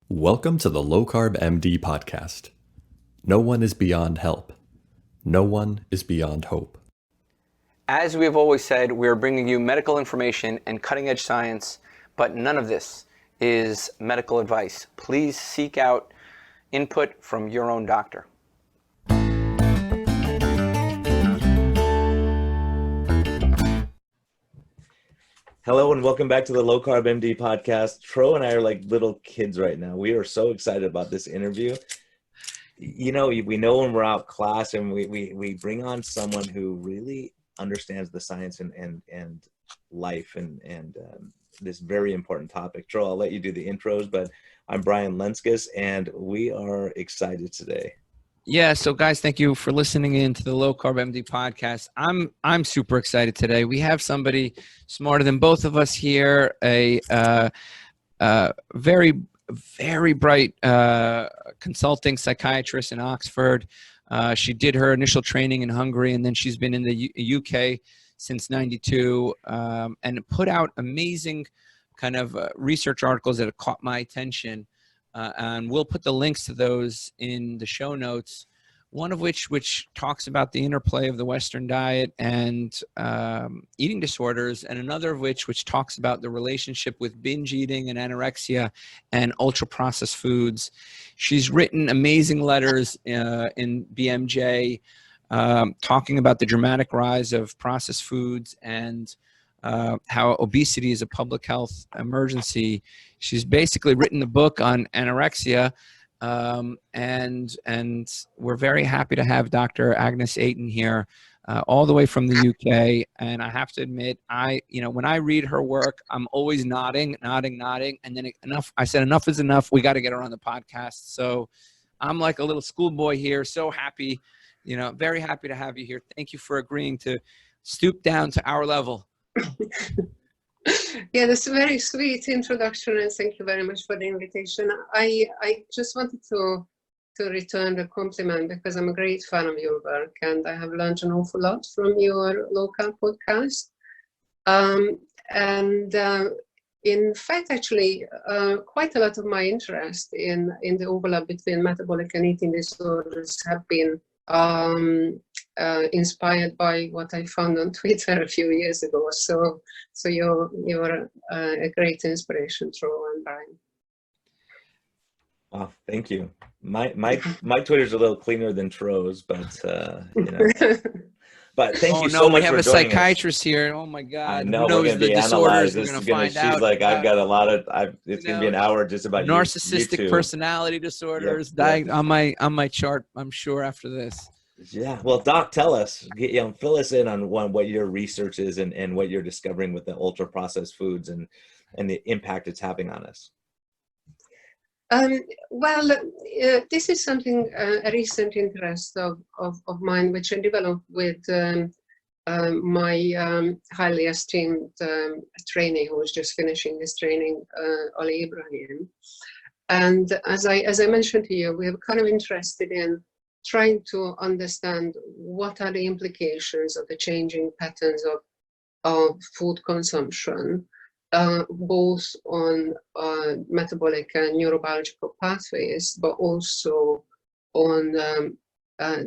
Welcome to the Low Carb MD podcast. No one is beyond help. No one is beyond hope. As we have always said, we are bringing you medical information and cutting-edge science, but none of this is medical advice. Please seek out input from your own doctor. Hello and welcome back to the Low Carb MD podcast. Tro and I are like little kids right now. We are so excited about this interview. You know, we know when we're out class and we bring on someone who really understands the science and life and this very important topic. Tro, I'll let you do the intros, but I'm Brian Lenskis and we are excited today. Yeah, so guys, thank you for listening in to the Low Carb MD podcast. I'm super excited today. We have somebody smarter than both of us here, a very, very bright consulting psychiatrist in Oxford. She did her initial training in Hungary, and then she's been in the UK since '92, and put out amazing kind of research articles that have caught my attention. And we'll put the links to those in the show notes, one of which talks about the interplay of the Western diet and eating disorders, and another of which talks about the relationship with binge eating and anorexia and ultra-processed foods. She's written amazing letters in BMJ talking about the dramatic rise of processed foods and how obesity is a public health emergency. She's basically written a book on anorexia, and we're very happy to have Dr. Agnes Ayton here, all the way from the UK. And I have to admit, when I read her work, I'm always nodding, and then I said enough is enough. We got to get her on the podcast. So I'm like a little schoolboy here, so happy, very happy to have you here. Thank you for agreeing to stoop down to our level. Yeah, that's a very sweet introduction, and thank you very much for the invitation. I just wanted to return the compliment because I'm a great fan of your work, and I have learned an awful lot from your local podcast. In fact, actually, quite a lot of my interest in the overlap between metabolic and eating disorders have been inspired by what I found on Twitter a few years ago. So you're a great inspiration, Tro and Brian. Oh, thank you. My Twitter's a little cleaner than Tro's, but But thank you so much for joining us. We have a psychiatrist here. Oh my God! I know, who knows the disorders? We're going to find out. She's like, I've got a lot of. It's going to be an hour just about narcissistic personality disorders. Yep. On my chart, I'm sure after this. Yeah. Well, Doc, tell us. Fill us in on what your research is and what you're discovering with the ultra processed foods and the impact it's having on us. This is something, a recent interest of mine, which I developed with my highly esteemed trainee who was just finishing his training, Ali Ibrahim. And as I mentioned to you, we are kind of interested in trying to understand what are the implications of the changing patterns of food consumption, both on metabolic and neurobiological pathways, but also on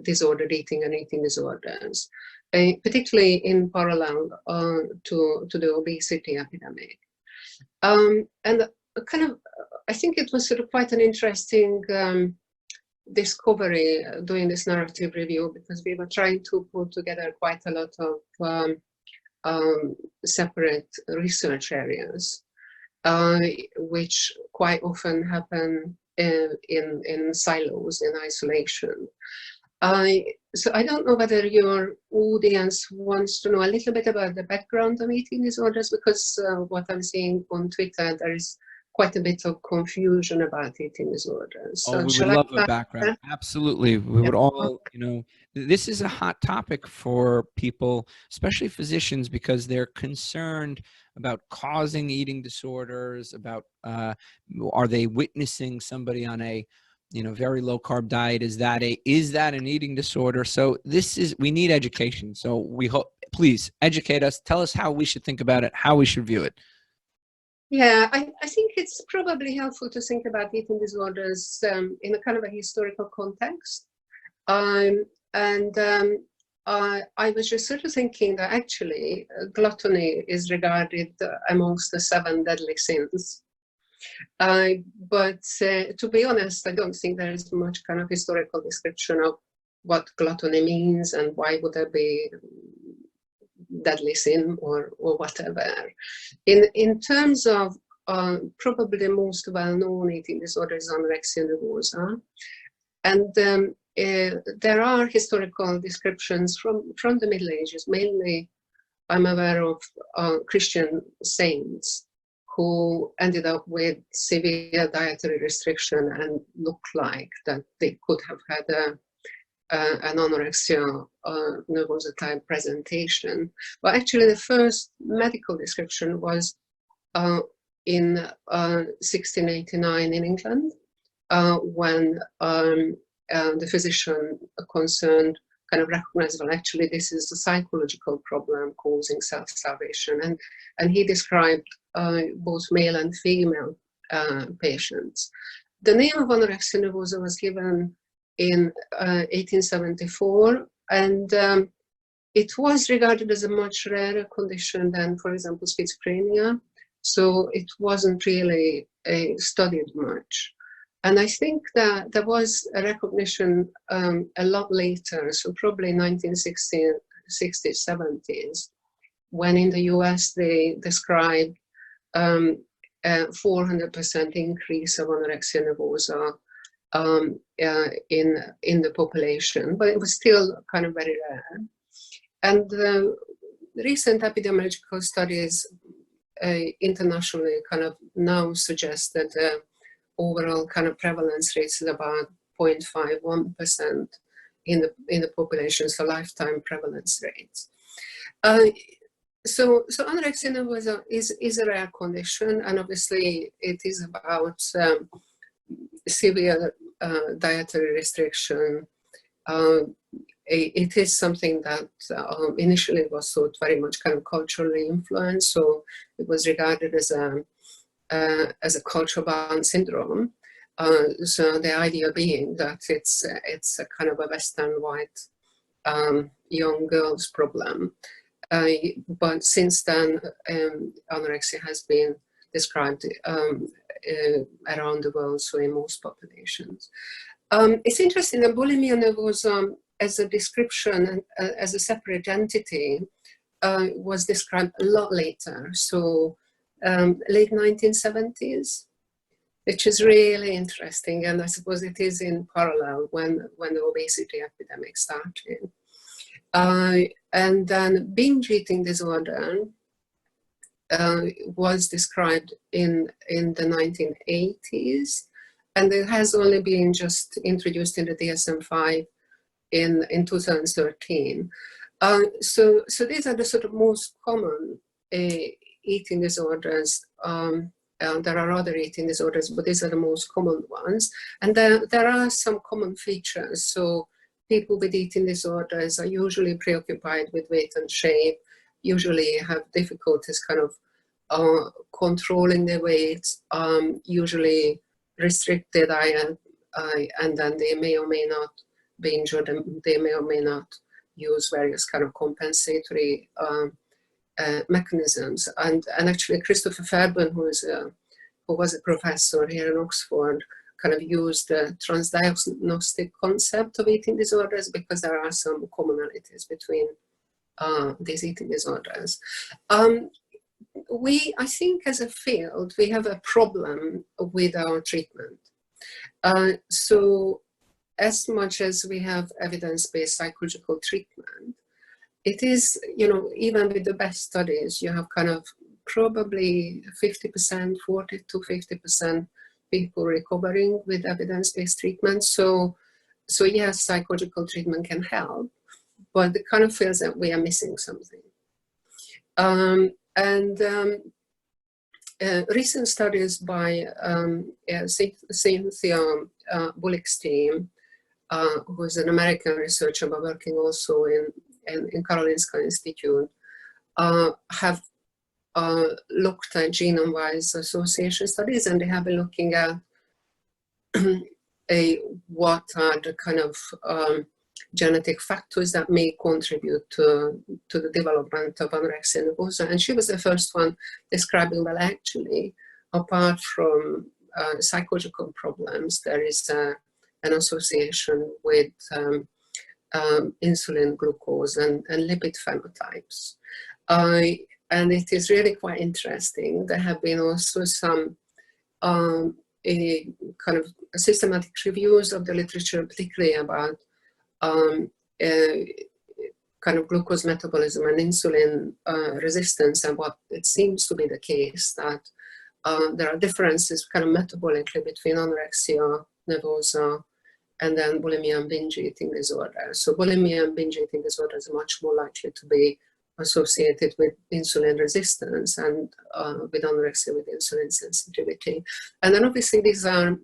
disordered eating and eating disorders, particularly in parallel to the obesity epidemic. And kind of, I think it was sort of quite an interesting discovery doing this narrative review, because we were trying to put together quite a lot of separate research areas, which quite often happen in silos, in isolation. So I don't know whether your audience wants to know a little bit about the background of eating disorders, because what I'm seeing on Twitter, there is quite a bit of confusion about eating disorders. So we would love a background. Absolutely. We would all, this is a hot topic for people, especially physicians, because they're concerned about causing eating disorders, about are they witnessing somebody on a very low carb diet? Is that an eating disorder? So we need education. So we hope, please educate us, tell us how we should think about it, how we should view it. Yeah, I think it's probably helpful to think about eating disorders in a kind of a historical context. And I was just sort of thinking that actually gluttony is regarded amongst the 7 deadly sins. But to be honest, I don't think there is much kind of historical description of what gluttony means and why would there be deadly sin or whatever. In terms of probably the most well-known eating disorder is anorexia nervosa, and there are historical descriptions from the Middle Ages. Mainly, I'm aware of Christian saints who ended up with severe dietary restriction and looked like that they could have had an anorexia nervosa type presentation. But actually the first medical description was in 1689 in England, when the physician concerned kind of recognized, well, actually this is a psychological problem causing self-starvation. And he described both male and female patients. The name of anorexia nervosa was given in 1874, and it was regarded as a much rarer condition than, for example, schizophrenia. So it wasn't really studied much. And I think that there was a recognition a lot later, so probably 1960s, 70s, when in the US they described a 400% increase of anorexia nervosa in the population, but it was still kind of very rare. And the recent epidemiological studies internationally kind of now suggest that the overall kind of prevalence rate is about 0.51% in the population, so lifetime prevalence rates. So anorexia nervosa is a rare condition, and obviously it is about severe dietary restriction. It is something that initially was thought very much kind of culturally influenced, so it was regarded as a culture-bound syndrome. So the idea being that it's a kind of a Western white young girl's problem. But since then, anorexia has been described around the world, so in most populations. It's interesting that bulimia nervosa as a description, as a separate entity, was described a lot later, so late 1970s, which is really interesting, and I suppose it is in parallel when the obesity epidemic started. And then binge eating disorder was described in the 1980s, and it has only been just introduced in the DSM-5 in 2013. So these are the sort of most common eating disorders. There are other eating disorders, but these are the most common ones. And there are some common features. So people with eating disorders are usually preoccupied with weight and shape, usually have difficulties kind of controlling their weight, usually restrict their diet, and then they may or may not binge, or they may or may not use various kind of compensatory mechanisms. And actually Christopher Fairbairn, who was a professor here in Oxford, kind of used the transdiagnostic concept of eating disorders because there are some commonalities between these eating disorders. I think as a field, we have a problem with our treatment. So as much as we have evidence-based psychological treatment, it is, even with the best studies, you have kind of probably 50%, 40 to 50% people recovering with evidence-based treatment. So yes, psychological treatment can help, but it kind of feels that we are missing something. Recent studies by Cynthia Bullock's team, who is an American researcher but working also in Karolinska Institute, have looked at genome-wise association studies, and they have been looking at what are the kind of genetic factors that may contribute to the development of anorexia nervosa. And she was the first one describing, well, actually, apart from psychological problems, there is an association with insulin, glucose, and lipid phenotypes. And it is really quite interesting. There have been also some a kind of systematic reviews of the literature, particularly about kind of glucose metabolism and insulin resistance, and what it seems to be the case that there are differences kind of metabolically between anorexia nervosa and then bulimia and binge eating disorder. So bulimia and binge eating disorders are much more likely to be associated with insulin resistance, and with anorexia with insulin sensitivity. And then obviously these are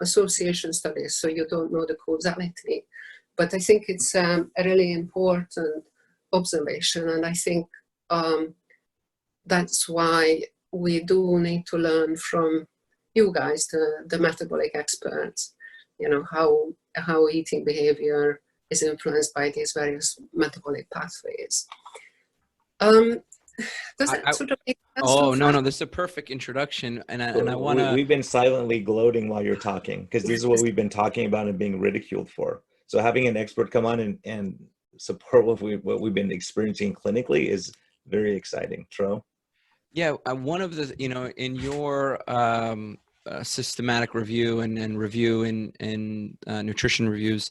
association studies, so you don't know the causality. But I think it's a really important observation, and I think that's why we do need to learn from you guys, the metabolic experts, you know, how eating behavior is influenced by these various metabolic pathways. Does that sort of make sense? Oh, no, this is a perfect introduction. And I want to... We've been silently gloating while you're talking, because this is what we've been talking about and being ridiculed for. So having an expert come on and support what we've been experiencing clinically is very exciting. Tro? Yeah, one of the, you know, in your systematic review and review in nutrition reviews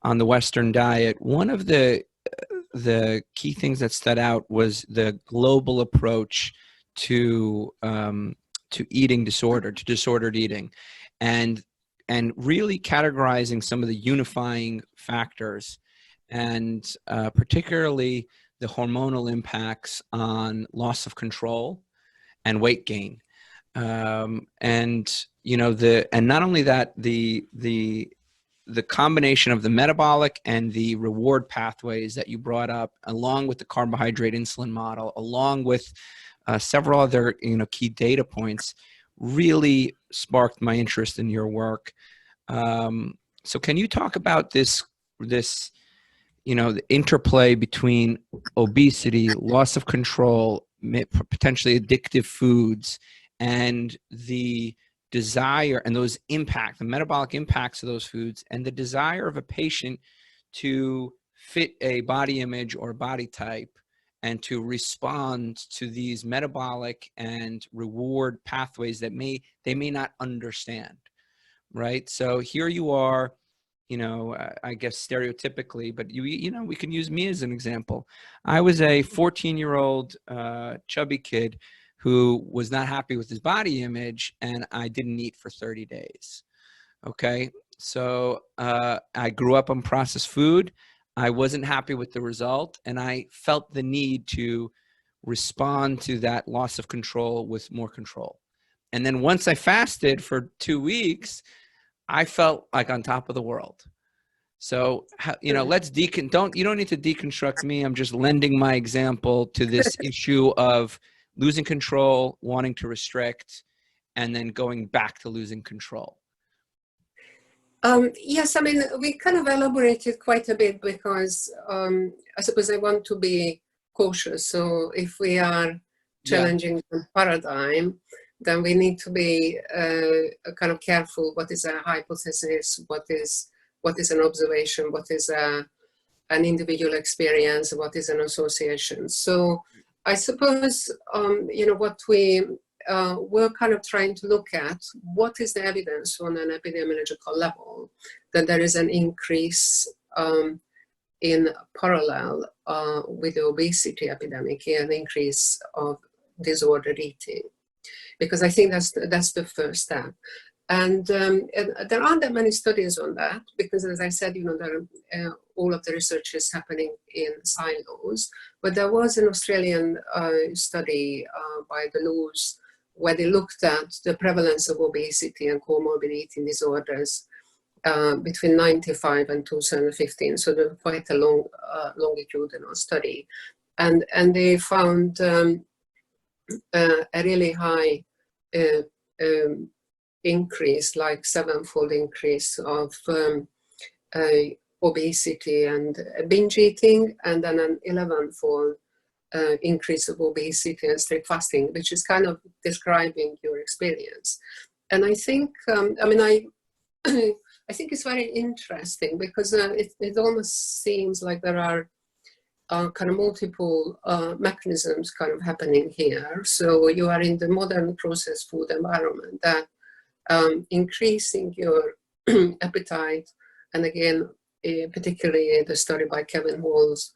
on the Western diet, one of the key things that stood out was the global approach to eating disorder, to disordered eating, and really categorizing some of the unifying factors, and particularly the hormonal impacts on loss of control and weight gain. And you know, and not only that, the combination of the metabolic and the reward pathways that you brought up, along with the carbohydrate insulin model, along with several other, you know, key data points, really sparked my interest in your work. So can you talk about this, you know, the interplay between obesity, loss of control, potentially addictive foods, and the desire and those impact, the metabolic impacts of those foods, and the desire of a patient to fit a body image or body type and to respond to these metabolic and reward pathways that they may not understand, right? So here you are, you know, I guess stereotypically, but you know, we can use me as an example. I was a 14-year-old chubby kid who was not happy with his body image, and I didn't eat for 30 days. Okay, so I grew up on processed food. I wasn't happy with the result, and I felt the need to respond to that loss of control with more control. And then once I fasted for 2 weeks, I felt like on top of the world. So, you know, you don't need to deconstruct me. I'm just lending my example to this issue of losing control, wanting to restrict, and then going back to losing control. Yes, I mean, we kind of elaborated quite a bit because I suppose I want to be cautious. So if we are challenging the paradigm, then we need to be kind of careful. What is a hypothesis? What is an observation? What is an individual experience? What is an association? So I suppose, you know, what we're kind of trying to look at, what is the evidence on an epidemiological level that there is an increase in parallel with the obesity epidemic, an increase of disordered eating. Because I think that's the first step. And there aren't that many studies on that, because as I said, you know, all of the research is happening in silos. But there was an Australian study by the Lewis where they looked at the prevalence of obesity and comorbid eating disorders between 1995 and 2015. So they're quite a long longitudinal study. And they found a really high increase, like 7-fold increase of obesity and binge eating, and then an 11-fold increase of obesity and strict fasting, which is kind of describing your experience. And I think, I think it's very interesting because it almost seems like there are kind of multiple mechanisms kind of happening here. So you are in the modern processed food environment that increasing your appetite, and again, particularly the study by Kevin Hall's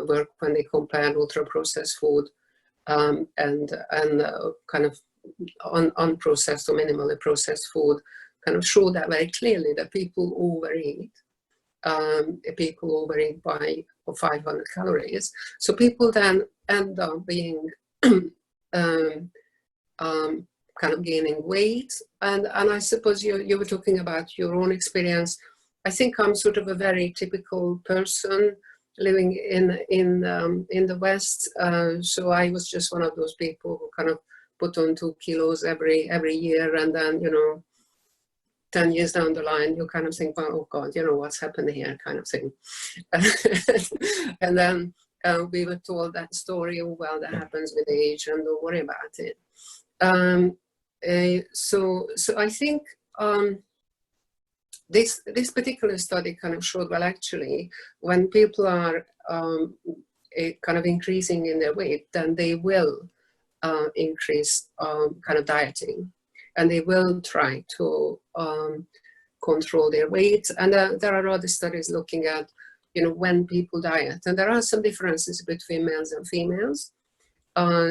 work when they compared ultra-processed food and kind of unprocessed or minimally processed food, kind of show that very clearly that people overeat. People overeat by 500 calories. So people then end up being kind of gaining weight. And I suppose you were talking about your own experience. I think I'm sort of a very typical person living in the West. So I was just one of those people who kind of put on 2 kilos every year, and then 10 years down the line, you kind of think, well, oh God, what's happened here, kind of thing. And then we were told that story, oh, well, that happens with age, and don't worry about it. So I think this particular study kind of showed, well, actually, when people are kind of increasing in their weight, then they will increase kind of dieting, and they will try to control their weight. And there are other studies looking at, when people diet, and there are some differences between males and females.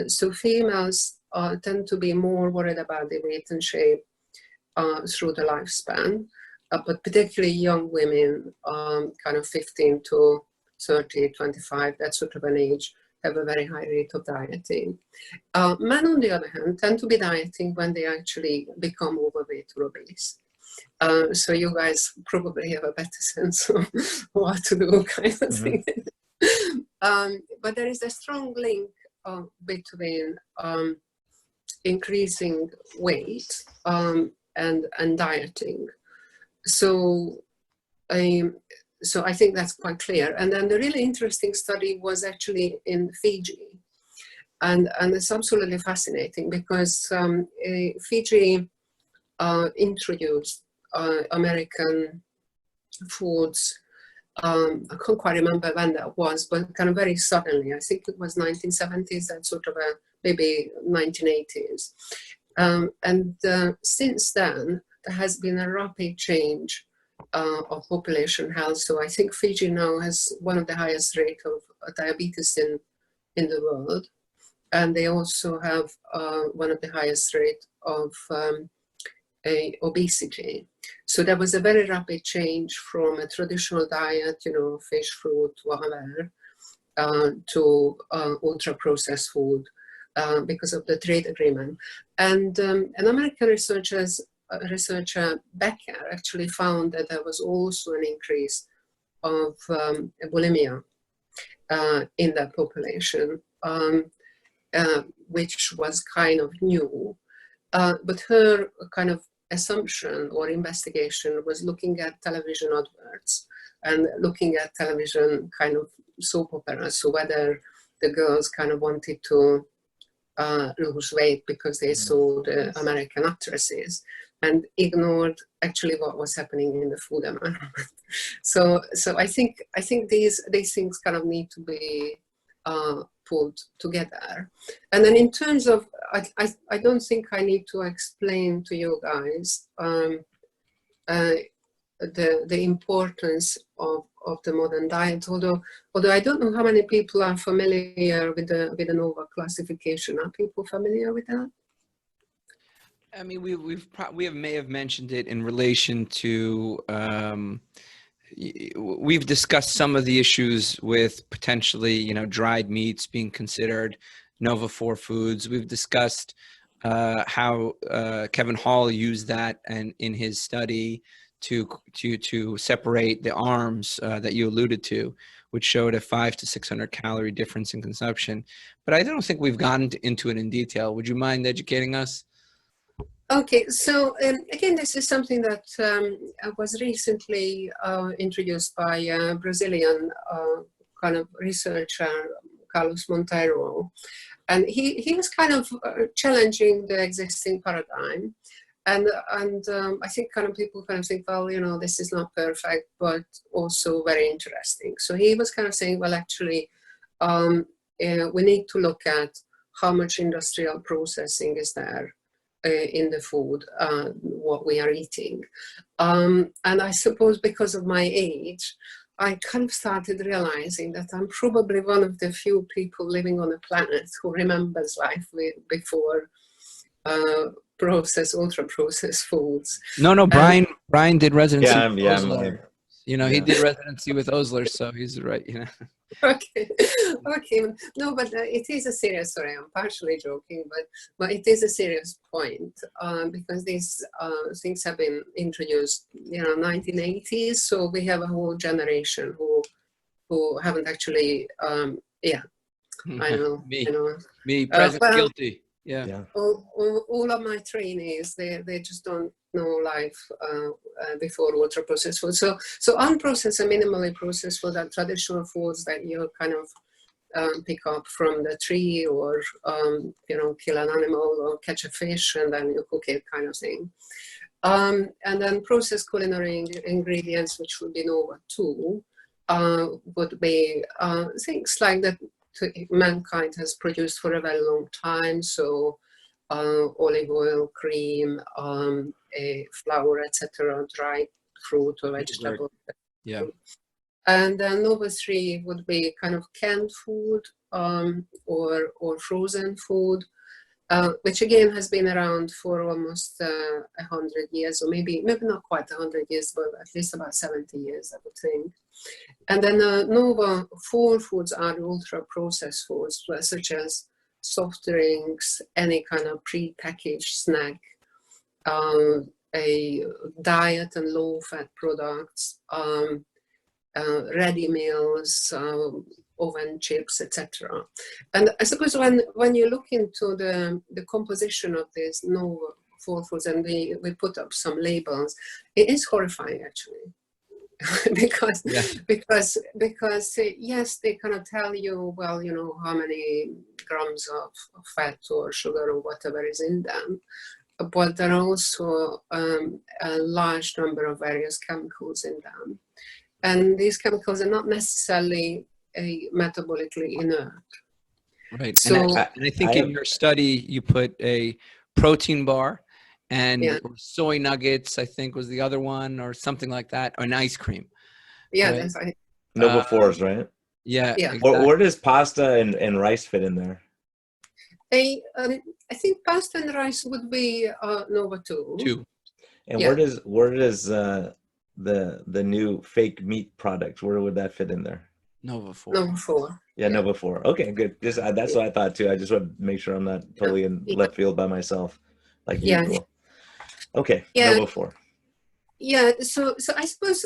So females tend to be more worried about their weight and shape through the lifespan, but particularly young women, kind of 15 to 30, 25, that sort of an age, have a very high rate of dieting. Men, on the other hand, tend to be dieting when they actually become overweight or obese. So you guys probably have a better sense of what to do, kind of thing. But there is a strong link between increasing weight and dieting. So I think that's quite clear. And then the really interesting study was actually in Fiji. And it's absolutely fascinating because Fiji introduced American foods. I can't quite remember when that was, but kind of very suddenly. I think it was 1970s, that sort of maybe 1980s. And since then, there has been a rapid change of population health. So I think Fiji now has one of the highest rate of diabetes in the world. And they also have one of the highest rate of obesity. So there was a very rapid change from a traditional diet, fish, fruit, whatever, to ultra-processed food because of the trade agreement. And an American researcher Becker actually found that there was also an increase of bulimia in that population, which was kind of new. But her kind of assumption or investigation was looking at television adverts and looking at television kind of soap operas. So whether the girls kind of wanted to lose weight because they saw the American actresses, and ignored actually what was happening in the food environment. So I think these things kind of need to be pulled together. And then in terms of, I don't think I need to explain to you guys the importance of the modern diet, although I don't know how many people are familiar with the NOVA classification. Are people familiar with that? I mean, we may have mentioned it in relation to, we've discussed some of the issues with potentially, dried meats being considered NOVA 4 foods. We've discussed how Kevin Hall used that and in his study to separate the arms that you alluded to. which showed a 500 to 600 calorie difference in consumption. But I don't think we've gotten into it in detail. Would you mind educating us? Okay, so again, this is something that was recently introduced by a Brazilian kind of researcher, Carlos Monteiro, and he was kind of challenging the existing paradigm, and I think kind of people kind of think, well, you know, this is not perfect, but also very interesting. So he was kind of saying, well, actually, we need to look at how much industrial processing is there in the food, what we are eating. And I suppose because of my age, I kind of started realizing that I'm probably one of the few people living on the planet who remembers life before ultra-processed foods. No, Brian did residency Yeah, with yeah, Osler. You know, he did residency with Osler, so he's right, you know. Okay. No, but it is a serious, sorry, I'm partially joking, but it is a serious point because these things have been introduced, you know, 1980s. So we have a whole generation who haven't actually, I know. Me, present guilty. Yeah. All of my trainees, they just don't know life before ultra-processed food. So unprocessed and minimally processed food are traditional foods that you kind of pick up from the tree, or you know, kill an animal or catch a fish and then you cook it, kind of thing. And then processed culinary ingredients, which would be Nova 2, would be things like that mankind has produced for a very long time. So olive oil, cream, flour, etc., dried fruit or vegetable. Yeah. And then Nova 3 would be kind of canned food or frozen food, which again has been around for almost 100 years, or maybe not quite 100 years, but at least about 70 years, I would think. And then Nova 4 foods are ultra-processed foods, such as soft drinks, any kind of pre-packaged snack, a diet and low-fat products, ready meals, oven chips, etc. And I suppose when you look into the composition of these Nova 4 foods, and we put up some labels, it is horrifying, actually. because yes, they kind of tell you, well, you know, how many grams of fat or sugar or whatever is in them, but there are also a large number of various chemicals in them, and these chemicals are not necessarily metabolically inert. Right. So and I think in your study you put a protein bar and soy nuggets, I think was the other one, or something like that, or an ice cream. Yeah, right? that's right. Nova 4s, right? Yeah. Yeah. Exactly. Where does pasta and rice fit in there? I think pasta and rice would be Nova 2. And where does the new fake meat product, where would that fit in there? Nova 4. Nova 4. Yeah, Nova 4. Okay, good. That's what I thought too. I just want to make sure I'm not totally in left field by myself, like usual. Okay, Nova 4. Yeah, so I suppose,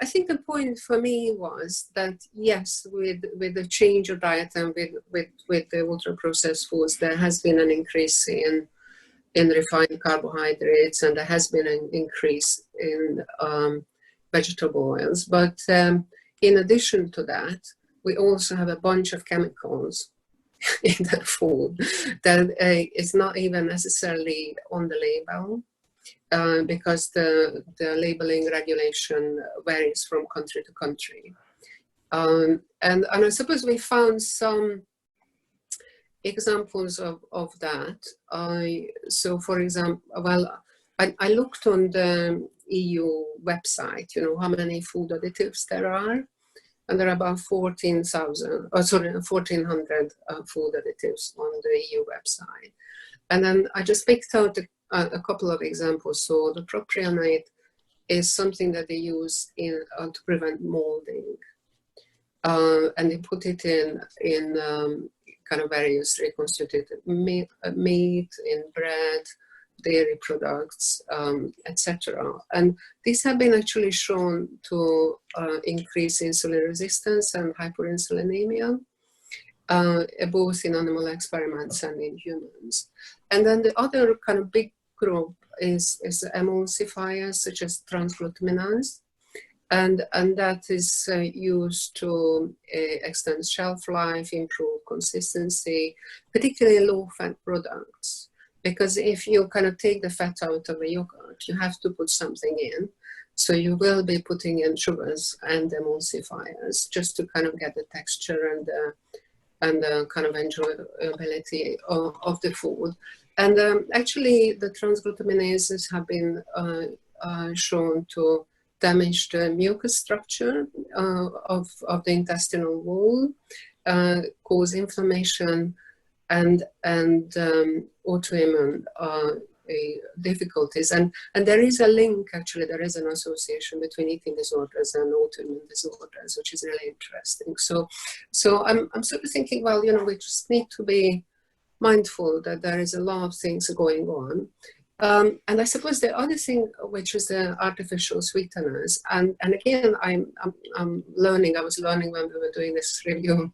I think the point for me was that, yes, with the change of diet and with the ultra-processed foods, there has been an increase in refined carbohydrates, and there has been an increase in vegetable oils. But in addition to that, we also have a bunch of chemicals in that food that is not even necessarily on the label. Because the labeling regulation varies from country to country. And I suppose we found some examples of that. So for example, well, I looked on the EU website, you know, how many food additives there are. And there are about 1,400 food additives on the EU website. And then I just picked out a couple of examples. So the Proprionate is something that they use to prevent molding, and they put it in kind of various reconstituted meat, in bread, dairy products, etc. And these have been actually shown to increase insulin resistance and hyperinsulinemia, both in animal experiments and in humans. And then the other kind of big group is emulsifiers such as transglutaminase. And that is used to extend shelf life, improve consistency, particularly low-fat products. Because if you kind of take the fat out of a yogurt, you have to put something in. So you will be putting in sugars and emulsifiers just to kind of get the texture and the kind of enjoyability of the food. And actually, the transglutaminases have been shown to damage the mucus structure of the intestinal wall, cause inflammation and autoimmune difficulties. And there is a link, actually, there is an association between eating disorders and autoimmune disorders, which is really interesting. So I'm sort of thinking, well, you know, we just need to be mindful that there is a lot of things going on. And I suppose the other thing, which is the artificial sweeteners, and again, I'm learning. I was learning when we were doing this review.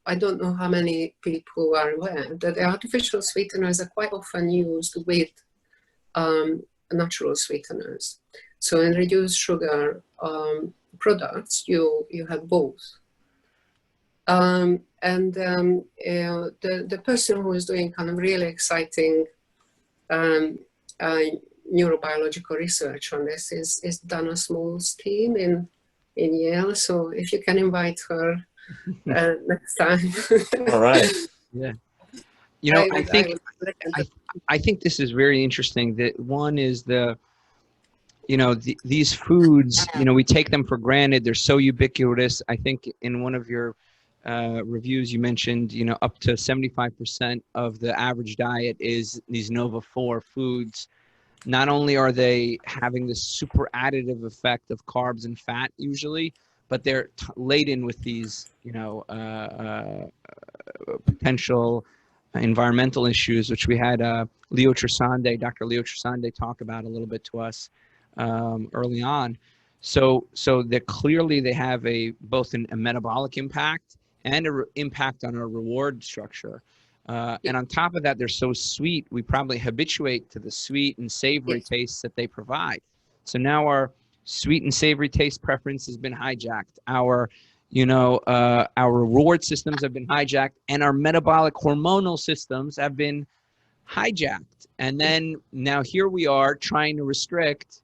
I don't know how many people are aware that the artificial sweeteners are quite often used with natural sweeteners. So in reduced sugar products, you have both. The person who is doing kind of really exciting neurobiological research on this is Dana Small's team in Yale. So if you can invite her next time. All right. Yeah. You know, I think this is very interesting. That one is these foods, you know, we take them for granted. They're so ubiquitous. I think in one of your reviews, you mentioned, you know, up to 75% of the average diet is these Nova-4 foods. Not only are they having this super additive effect of carbs and fat usually, but they're laden with these, you know, potential environmental issues, which we had Dr. Leo Trisande talk about a little bit to us early on. So that clearly they have both a metabolic impact and an impact on our reward structure. And on top of that, they're so sweet, we probably habituate to the sweet and savory tastes that they provide. So now our sweet and savory taste preference has been hijacked. Our reward systems have been hijacked, and our metabolic hormonal systems have been hijacked. And then now here we are trying to restrict,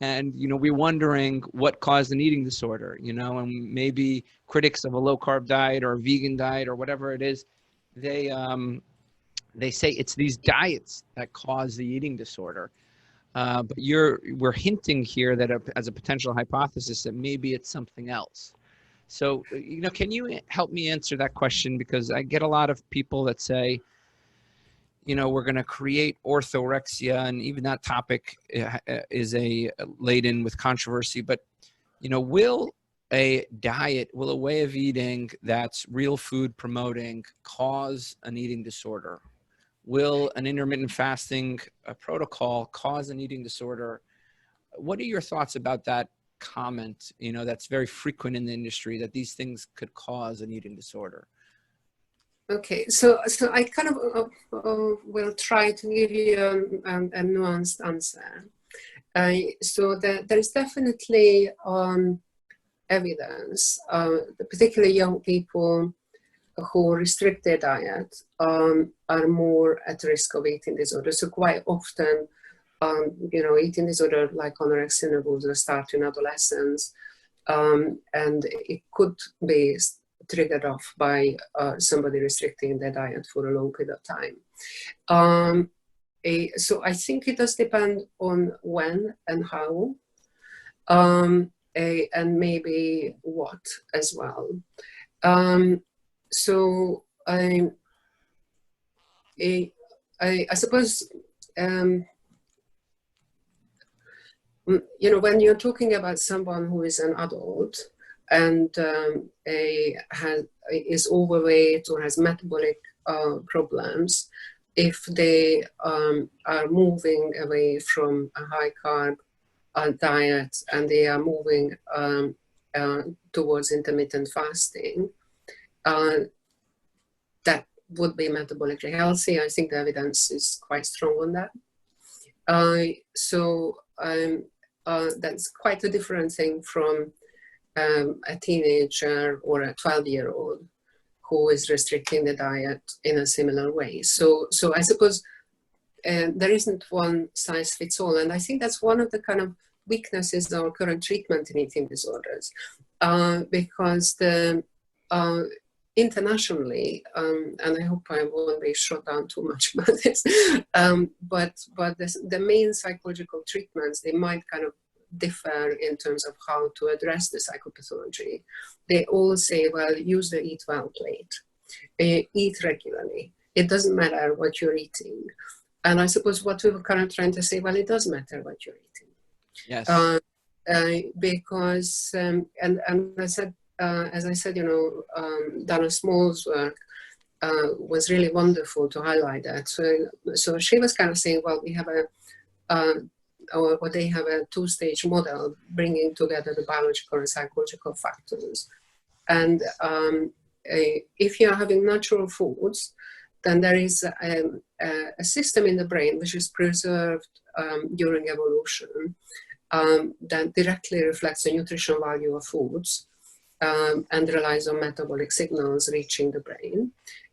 and, you know, we're wondering what caused an eating disorder, you know, and maybe critics of a low carb diet or a vegan diet or whatever it is, they say it's these diets that cause the eating disorder. But we're hinting here that as a potential hypothesis that maybe it's something else. So, you know, can you help me answer that question? Because I get a lot of people that say, you know, we're going to create orthorexia, and even that topic is laden with controversy. But, you know, will a way of eating that's real food promoting cause an eating disorder? Will an intermittent fasting protocol cause an eating disorder? What are your thoughts about that comment, you know, that's very frequent in the industry, that these things could cause an eating disorder? Okay, so I kind of will try to give you a nuanced answer. So there is definitely evidence, particularly young people who restrict their diet are more at risk of eating disorder. So quite often, you know, eating disorder like anorexia nervosa start in adolescence, and it could be triggered off by somebody restricting their diet for a long period of time. So I think it does depend on when and how, and maybe what as well. So I suppose, you know, when you're talking about someone who is an adult and is overweight or has metabolic problems, if they are moving away from a high carb diet and they are moving towards intermittent fasting, that would be metabolically healthy. I think the evidence is quite strong on that. That's quite a different thing from a teenager or a 12-year-old who is restricting the diet in a similar way. So I suppose there isn't one size fits all. And I think that's one of the kind of weaknesses of our current treatment in eating disorders, because internationally, and I hope I won't be shot down too much about this, but the main psychological treatments, they might kind of differ in terms of how to address the psychopathology. They all say, well, use the eat well plate, eat regularly. It doesn't matter what you're eating. And I suppose what we were kind of trying to say, well, it does matter what you're eating. Yes. Because, and I said, as I said, Donna Small's work was really wonderful to highlight that. So she was kind of saying, well, we have they have a two-stage model bringing together the biological and psychological factors. And if you're having natural foods, then there is a system in the brain which is preserved during evolution that directly reflects the nutritional value of foods and relies on metabolic signals reaching the brain.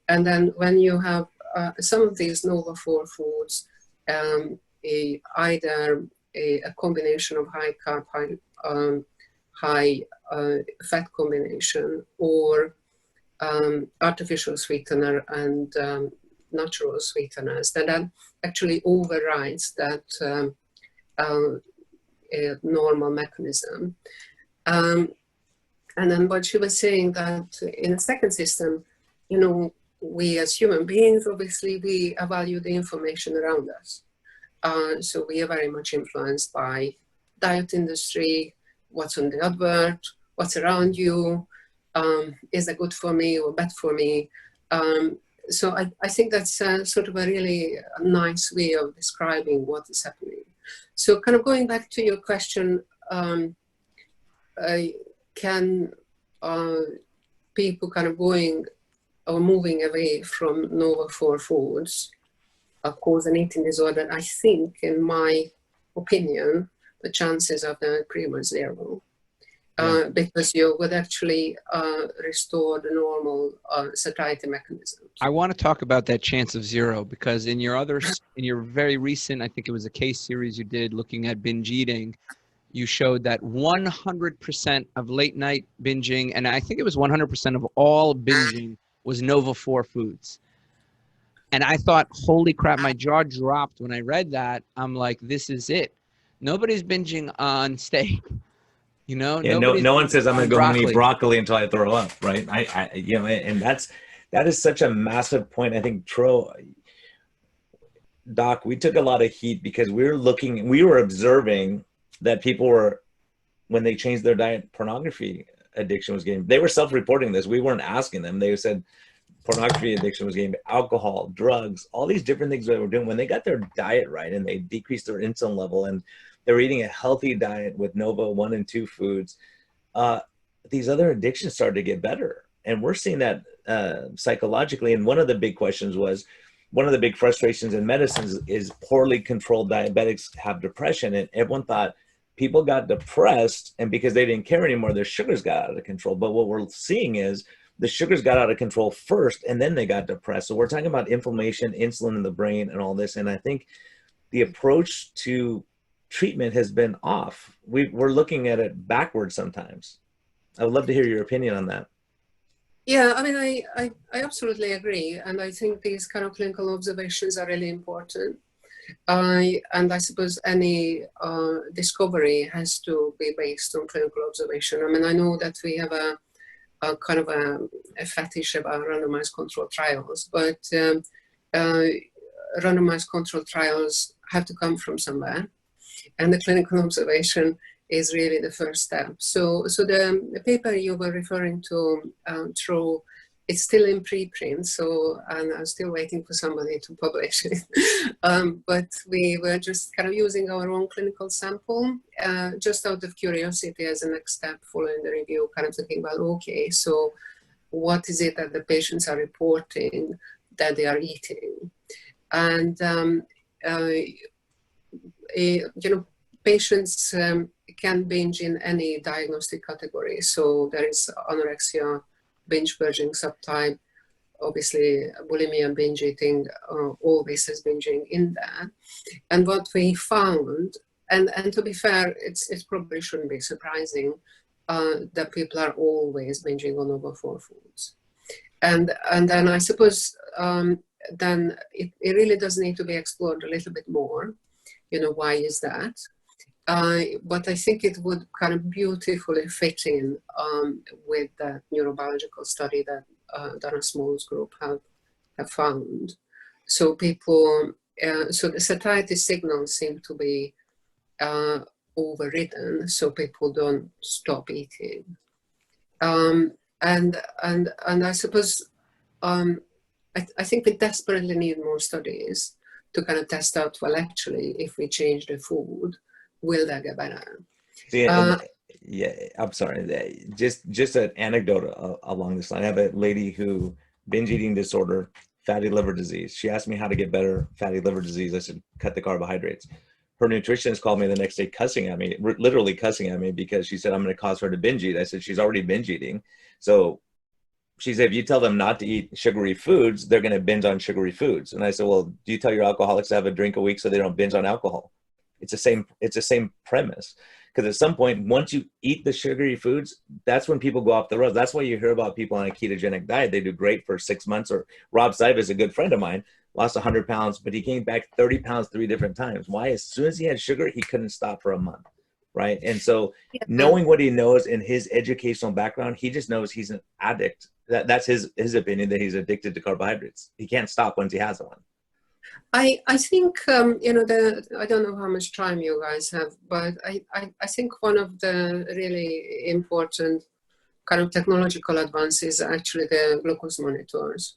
And then when you have some of these Nova-4 foods, either a combination of high carb, high fat combination, or artificial sweetener and natural sweeteners, that actually overrides that normal mechanism. And then what she was saying, that in the second system, we as human beings, obviously, we value the information around us. So we are very much influenced by diet industry, what's on the advert, what's around you, is that good for me or bad for me? So I think that's sort of a really nice way of describing what is happening. So kind of going back to your question, can people kind of going or moving away from Nova-4 foods cause an eating disorder? I think, in my opinion, the chances of that are pretty much zero. Because you would actually restore the normal satiety mechanisms. I want to talk about that chance of zero, because in your very recent, I think it was a case series you did looking at binge eating, you showed that 100% of late night binging, and I think it was 100% of all binging, was Nova-4 foods. And I thought, holy crap, my jaw dropped when I read that. I'm like, this is it. Nobody's binging on steak. No one says I'm going to go and eat broccoli until I throw up, right? And that is such a massive point. I think, Doc, we took a lot of heat because we were observing that people were, when they changed their diet, pornography addiction was getting, they were self-reporting this. We weren't asking them. They said pornography addiction was getting, alcohol, drugs, all these different things they were doing. When they got their diet right and they decreased their insulin level and they were eating a healthy diet with Nova 1 and 2 foods, these other addictions started to get better. And we're seeing that psychologically. And one of the big questions was, one of the big frustrations in medicine is poorly controlled diabetics have depression. And everyone thought people got depressed, and because they didn't care anymore, their sugars got out of control. But what we're seeing is the sugars got out of control first, and then they got depressed. So we're talking about inflammation, insulin in the brain, and all this. And I think the approach to treatment has been off. We're looking at it backwards sometimes. I would love to hear your opinion on that. Yeah, I mean, I absolutely agree. And I think these kind of clinical observations are really important. And I suppose any discovery has to be based on clinical observation. I mean, I know that we have a kind of a fetish about randomized controlled trials, but randomized controlled trials have to come from somewhere. And the clinical observation is really the first step. So the paper you were referring to, Tro, it's still in preprint, so, and I'm still waiting for somebody to publish it. But we were just kind of using our own clinical sample, just out of curiosity as a next step following the review, kind of thinking, well, okay, so what is it that the patients are reporting that they are eating? And, patients can binge in any diagnostic category. So there is anorexia, binge purging subtype, obviously bulimia, binge eating, always has binging in there. And what we found, and to be fair, it probably shouldn't be surprising that people are always binging on over 4 foods. And then I suppose then it really does need to be explored a little bit more. Why is that? But I think it would kind of beautifully fit in with the neurobiological study that Dana Small's group have found. So people, so the satiety signals seem to be overridden, so people don't stop eating. And I suppose I think we desperately need more studies to kind of test out, well, actually, if we change the food, will that get better? See, yeah, I'm sorry. Just an anecdote along this line. I have a lady who binge eating disorder, fatty liver disease. She asked me how to get better fatty liver disease. I said, cut the carbohydrates. Her nutritionist called me the next day cussing at me, literally cussing at me, because she said, I'm going to cause her to binge eat. I said, she's already binge eating. So she said, if you tell them not to eat sugary foods, they're going to binge on sugary foods. And I said, well, do you tell your alcoholics to have a drink a week so they don't binge on alcohol? It's the same premise. Because at some point, once you eat the sugary foods, that's when people go off the rails. That's why you hear about people on a ketogenic diet. They do great for 6 months. Or Rob Saiba is a good friend of mine, lost 100 pounds, but he came back 30 pounds 3 different times. Why? As soon as he had sugar, he couldn't stop for a month, right? And so knowing what he knows in his educational background, he just knows he's an addict. That's his opinion, that he's addicted to carbohydrates. He can't stop once he has one. I think, I don't know how much time you guys have, but I think one of the really important kind of technological advances are actually the glucose monitors.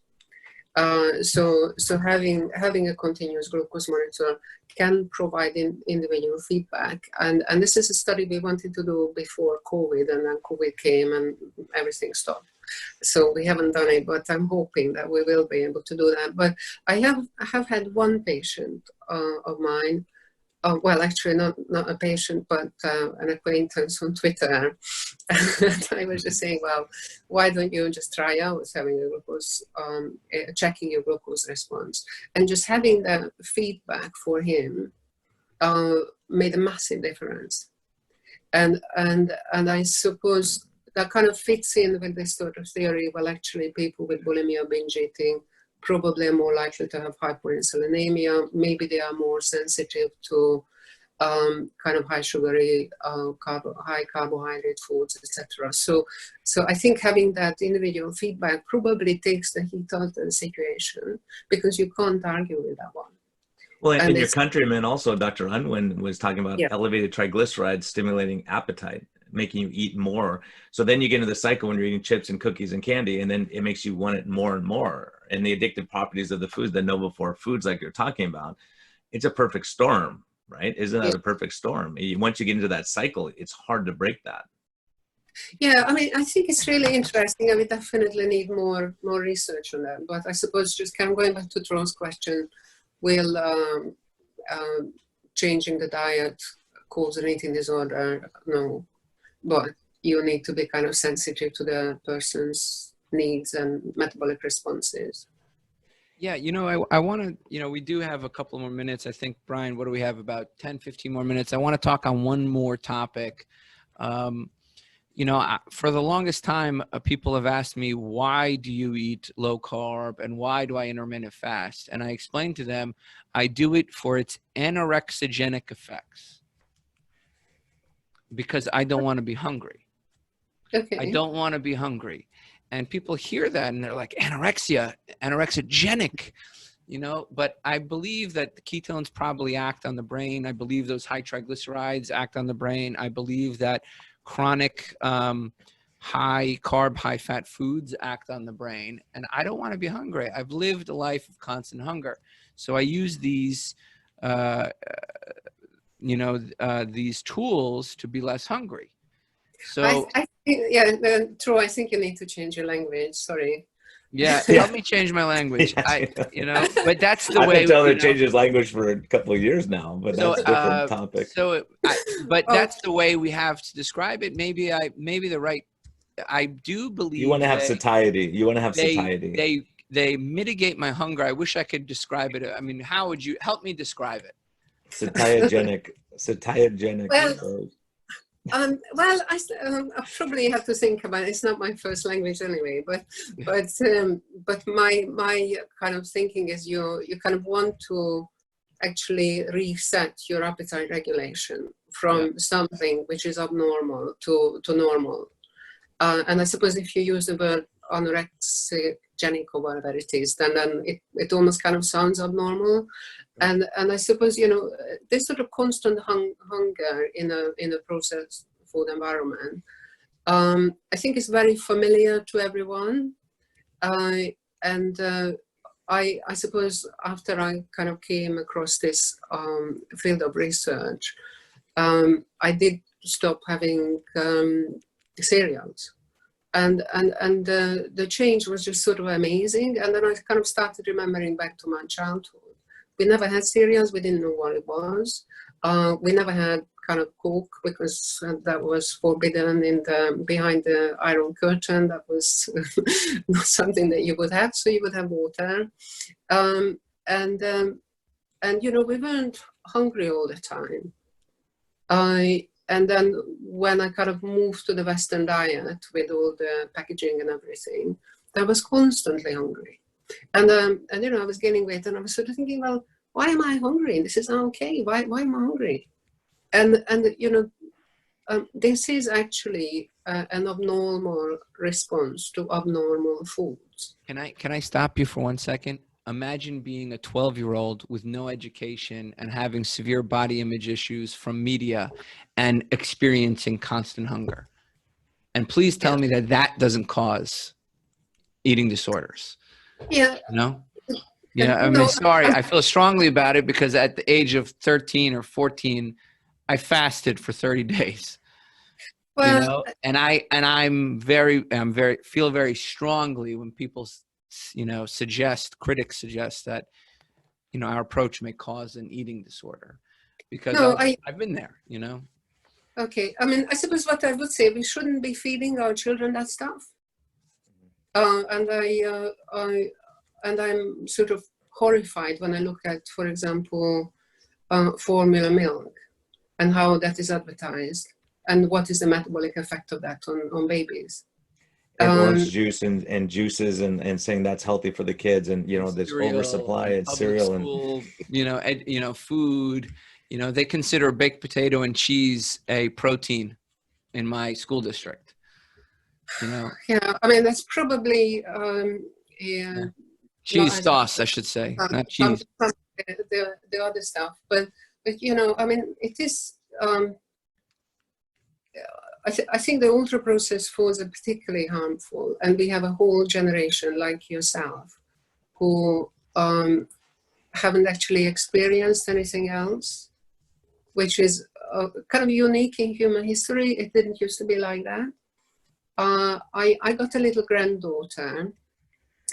So having a continuous glucose monitor can provide individual feedback. And this is a study we wanted to do before COVID, and then COVID came and everything stopped. So we haven't done it, but I'm hoping that we will be able to do that. But I have had one patient of mine, well, actually not a patient, but an acquaintance on Twitter. And I was just saying, well, why don't you just try out having a glucose, checking your glucose response, and just having the feedback for him made a massive difference. And I suppose that kind of fits in with this sort of theory. Well, actually, people with bulimia, binge eating, probably are more likely to have hyperinsulinemia. Maybe they are more sensitive to kind of high sugary, high carbohydrate foods, etc. So I think having that individual feedback probably takes the heat out of the situation, because you can't argue with that one. Well, and your countryman also, Dr. Unwin, was talking about elevated triglycerides stimulating appetite, making you eat more. So then you get into the cycle when you're eating chips and cookies and candy, and then it makes you want it more and more. And the addictive properties of the foods, the Nova-4 foods like you're talking about, it's a perfect storm, right? Isn't that a perfect storm? Once you get into that cycle, it's hard to break that. Yeah, I mean, I think it's really interesting, and we definitely need more research on that. But I suppose just kind of going back to Troll's question, will changing the diet cause an eating disorder? No. But you need to be kind of sensitive to the person's needs and metabolic responses. Yeah, I want to, we do have a couple more minutes. I think, Brian, what do we have? About 10, 15 more minutes. I want to talk on one more topic. For the longest time, people have asked me, why do you eat low carb and why do I intermittent fast? And I explained to them, I do it for its anorexigenic effects. Because I don't want to be hungry. Okay. I don't want to be hungry. And people hear that and they're like, anorexigenic, but I believe that the ketones probably act on the brain. I believe those high triglycerides act on the brain. I believe that chronic high carb, high fat foods act on the brain, and I don't want to be hungry. I've lived a life of constant hunger. So I use these, these tools to be less hungry. So I think, yeah, true. I think you need to change your language. Sorry. yeah, Yeah. help me change my language. Yeah. But that's the I've way. been telling him to change his language for a couple of years now, but So, that's a different topic. But Oh. that's the way we have to describe it. Maybe the right. I do believe You want to have satiety. You want to have satiety. They mitigate my hunger. I wish I could describe it. I mean, how would you help me describe it? Satiogenic. Well, I probably have to think about it. It's not my first language anyway, but my kind of thinking is you kind of want to actually reset your appetite regulation from something which is abnormal to normal. And I suppose if you use the word anorexigenic or whatever it is, then it almost kind of sounds abnormal. And I suppose, this sort of constant hunger in a processed food environment, I think is very familiar to everyone. I suppose after I kind of came across this field of research, I did stop having cereals. And the change was just sort of amazing. And then I kind of started remembering back to my childhood. We never had cereals. We didn't know what it was. We never had kind of Coke because that was forbidden behind the Iron Curtain. That was not something that you would have. So you would have water. And we weren't hungry all the time. And then when I kind of moved to the Western diet with all the packaging and everything, I was constantly hungry. And I was gaining weight, and I was sort of thinking, well, why am I hungry? This is not okay. Why am I hungry? And this is actually an abnormal response to abnormal foods. Can I stop you for 1 second? Imagine being a 12-year-old with no education and having severe body image issues from media and experiencing constant hunger. And please tell me that doesn't cause eating disorders. Yeah. Yeah, I mean, sorry, I feel strongly about it because at the age of 13 or 14, I fasted for 30 days. Well, And I feel very strongly when people critics suggest that, our approach may cause an eating disorder because I've been there, Okay. I mean, I suppose what I would say, we shouldn't be feeding our children that stuff. And I'm sort of horrified when I look at, for example, formula milk and how that is advertised and what is the metabolic effect of that on babies. And orange juice and juices and saying that's healthy for the kids, and this oversupply and cereal school, and food. They consider baked potato and cheese a protein in my school district. Yeah, I mean that's probably cheese sauce, I should say, not cheese. The other stuff, but I mean it is. I think the ultra-processed foods are particularly harmful, and we have a whole generation like yourself who haven't actually experienced anything else, which is kind of unique in human history. It didn't used to be like that. I got a little granddaughter,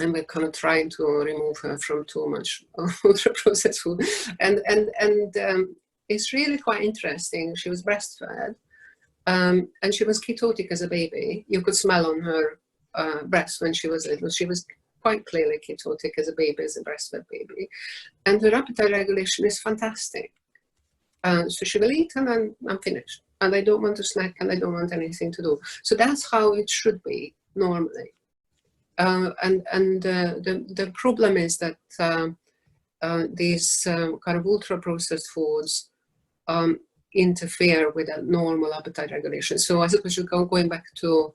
and we're kind of trying to remove her from too much ultra-processed food, and it's really quite interesting. She was breastfed. And she was ketotic as a baby. You could smell on her breast when she was little. She was quite clearly ketotic as a baby, as a breastfed baby. And her appetite regulation is fantastic. So she will eat and then I'm finished. And I don't want to snack and I don't want anything to do. So that's how it should be normally. The problem is that these kind of ultra-processed foods interfere with a normal appetite regulation. So I suppose you're going back to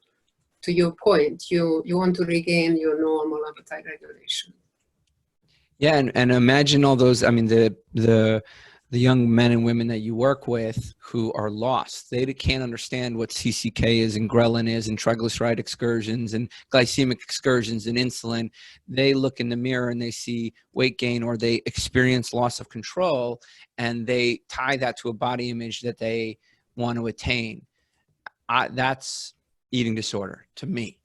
your point, you want to regain your normal appetite regulation. Yeah, and imagine all those. I mean, the the young men and women that you work with who are lost. They can't understand what CCK is and ghrelin is and triglyceride excursions and glycemic excursions and insulin. They look in the mirror and they see weight gain, or they experience loss of control, and they tie that to a body image that they want to attain. That's eating disorder to me.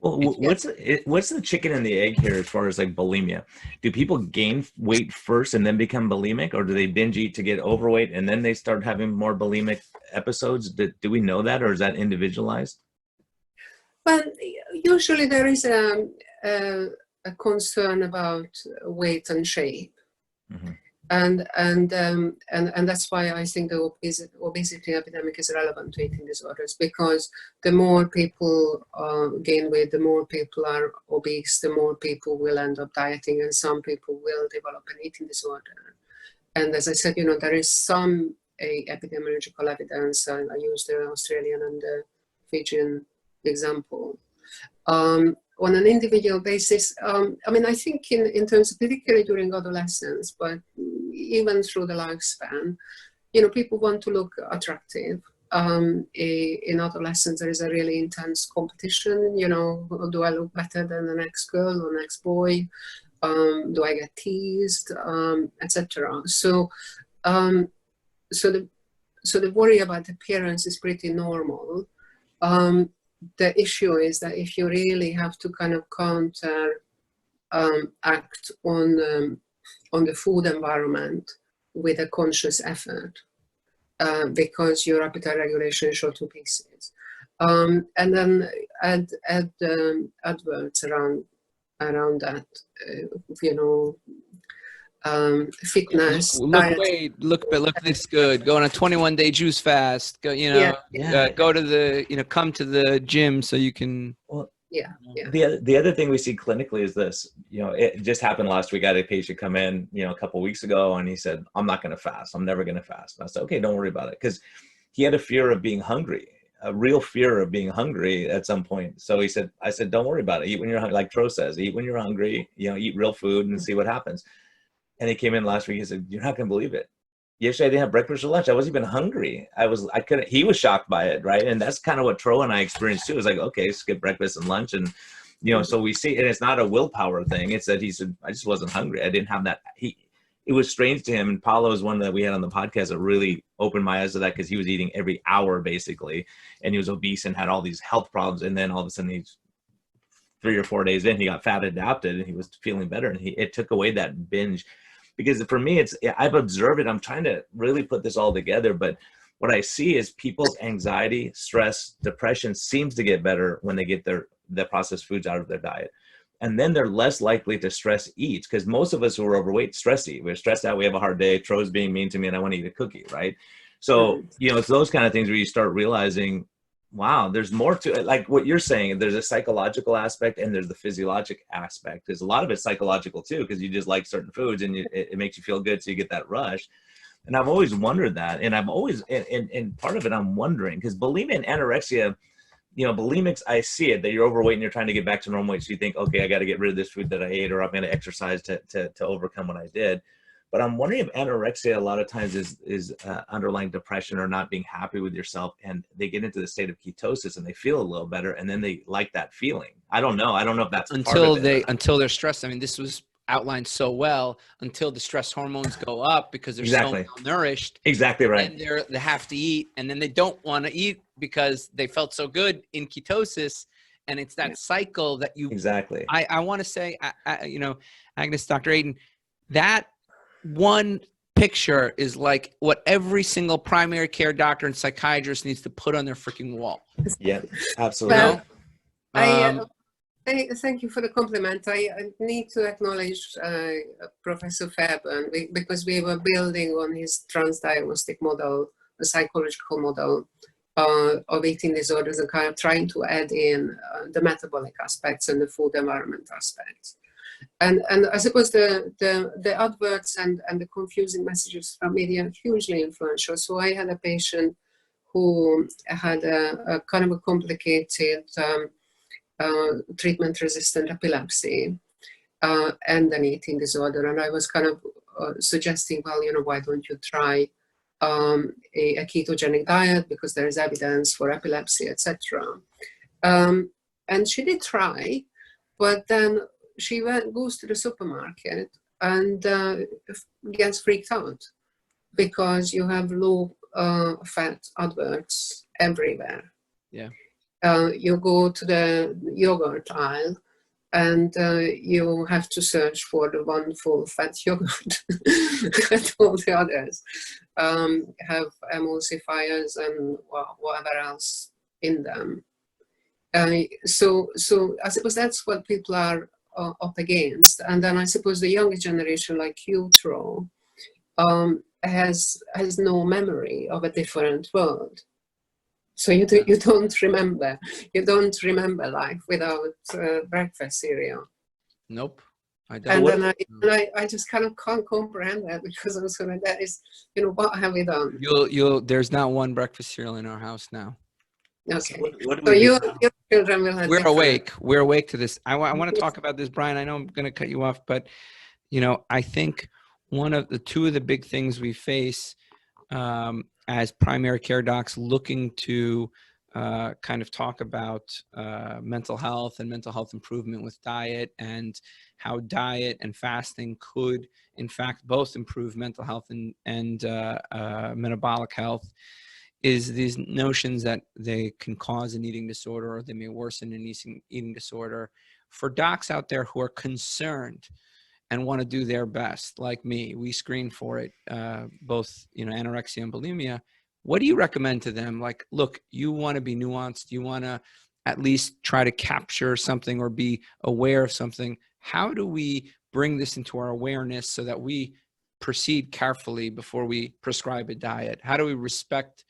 Well, what's the chicken and the egg here as far as like bulimia? Do people gain weight first and then become bulimic, or do they binge eat to get overweight and then they start having more bulimic episodes? Do we know that, or is that individualized? Well, usually there is a concern about weight and shape. Mm-hmm. And that's why I think the obesity epidemic is relevant to eating disorders, because the more people gain weight, the more people are obese, the more people will end up dieting, and some people will develop an eating disorder. And as I said, there is some epidemiological evidence. I use the Australian and the Fijian example. On an individual basis, I think in terms of particularly during adolescence, but even through the lifespan, people want to look attractive. In adolescence, there is a really intense competition. Do I look better than the next girl or next boy? Do I get teased, etc. So the worry about appearance is pretty normal. The issue is that if you really have to kind of act on the food environment with a conscious effort, because your appetite regulation is shot to pieces, and then add adverts around that, fitness, look weight, look this good, go on a 21-day juice fast, go, go to the, come to the gym so you can. Well, the other thing we see clinically is this. It just happened last week. I had a patient come in, a couple of weeks ago, and he said, "I'm not going to fast. I'm never going to fast." And I said, "Okay, don't worry about it," because he had a fear of being hungry, a real fear of being hungry at some point. So I said, "Don't worry about it. Eat when you're hungry." Like Tro says, eat when you're hungry. Eat real food and see what happens. And he came in last week. He said, "You're not going to believe it. Yesterday I didn't have breakfast or lunch. I wasn't even hungry. I couldn't." He was shocked by it, right? And that's kind of what Tro and I experienced too. It's like, okay, skip breakfast and lunch, and so we see, and it's not a willpower thing. It's that he said, "I just wasn't hungry. I didn't have that." It was strange to him. And Paulo is one that we had on the podcast that really opened my eyes to that, because he was eating every hour basically, and he was obese and had all these health problems. And then all of a sudden, he's 3 or 4 days in, he got fat adapted and he was feeling better, and it took away that binge. Because for me, I've observed it. I'm trying to really put this all together, but what I see is people's anxiety, stress, depression seems to get better when they get the processed foods out of their diet. And then they're less likely to stress eat, because most of us who are overweight stress eat. We're stressed out. We have a hard day. Tro's being mean to me and I want to eat a cookie, right? So, it's those kind of things where you start realizing, wow, there's more to it. Like what you're saying, there's a psychological aspect and there's the physiologic aspect. There's a lot of it's psychological too, because you just like certain foods and it makes you feel good. So you get that rush. And I've always wondered that. And I've always, and part of it I'm wondering, because bulimia and anorexia, bulimics, I see it, that you're overweight and you're trying to get back to normal weight. So you think, okay, I got to get rid of this food that I ate, or I'm going to exercise to overcome what I did. But I'm wondering if anorexia a lot of times is underlying depression or not being happy with yourself, and they get into the state of ketosis and they feel a little better, and then they like that feeling. I don't know if that's until they're stressed. I mean, this was outlined so well, until the stress hormones go up because they're so malnourished. Exactly right. And they have to eat, and then they don't want to eat because they felt so good in ketosis. And it's that cycle that you exactly. I want to say, Agnes, Dr. Ayton, that one picture is like what every single primary care doctor and psychiatrist needs to put on their freaking wall. Yeah, absolutely. Well, thank you for the compliment. I need to acknowledge Professor Fairburn, because we were building on his transdiagnostic model, the psychological model of eating disorders, and kind of trying to add in the metabolic aspects and the food environment aspects. And I suppose the adverts and the confusing messages from media are hugely influential. So I had a patient who had a kind of a complicated treatment-resistant epilepsy and an eating disorder, and I was kind of suggesting, well, why don't you try a ketogenic diet because there is evidence for epilepsy, etc. And she did try, but then she goes to the supermarket and gets freaked out because you have low fat adverts everywhere. Yeah. You go to the yogurt aisle and you have to search for the one full fat yogurt. And all the others have emulsifiers and whatever else in them. So I suppose that's what people are up against. And then I suppose the younger generation, like you, Tro, has no memory of a different world. So you don't remember life without breakfast cereal. Nope. I And don't. then I just kind of can't comprehend that, because I'm sort of, that is, what have we done? There's not one breakfast cereal in our house now. Okay. What do So we do your now? children will have We're different- awake. We're awake to this. I want to talk about this, Brian. I know I'm going to cut you off, but I think two of the big things we face as primary care docs looking to kind of talk about mental health and mental health improvement with diet, and how diet and fasting could, in fact, both improve mental health and metabolic health, is these notions that they can cause an eating disorder, or they may worsen an eating disorder. For docs out there who are concerned and want to do their best, like me, we screen for it, both anorexia and bulimia. What do you recommend to them? Like, look, you want to be nuanced. You want to at least try to capture something or be aware of something. How do we bring this into our awareness so that we proceed carefully before we prescribe a diet? How do we respect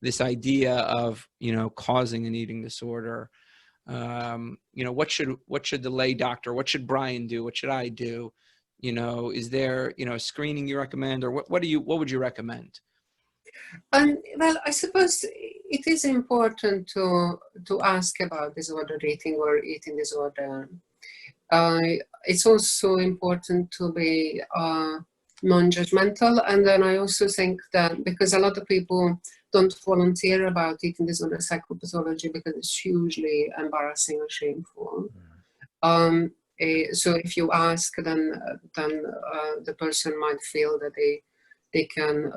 this idea of, causing an eating disorder? What should the lay doctor, what should Brian do? What should I do? Is there, screening you recommend, or what would you recommend? Well, I suppose it is important to ask about disordered eating or eating disorder. It's also important to be non-judgmental. And then I also think that, because a lot of people don't volunteer about eating disorder psychopathology because it's hugely embarrassing or shameful. So if you ask, then the person might feel that they can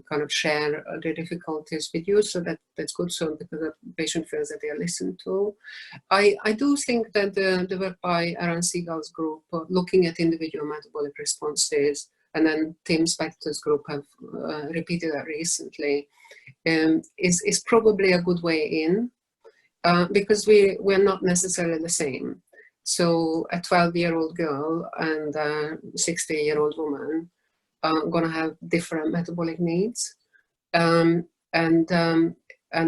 kind of share their difficulties with you. So that's good. So because the patient feels that they are listened to. I do think that the work by Aaron Siegel's group, looking at individual metabolic responses, and then Tim Spector's group have repeated that recently, is probably a good way in, because we're not necessarily the same. So a 12-year-old girl and a 60-year-old woman are going to have different metabolic needs. And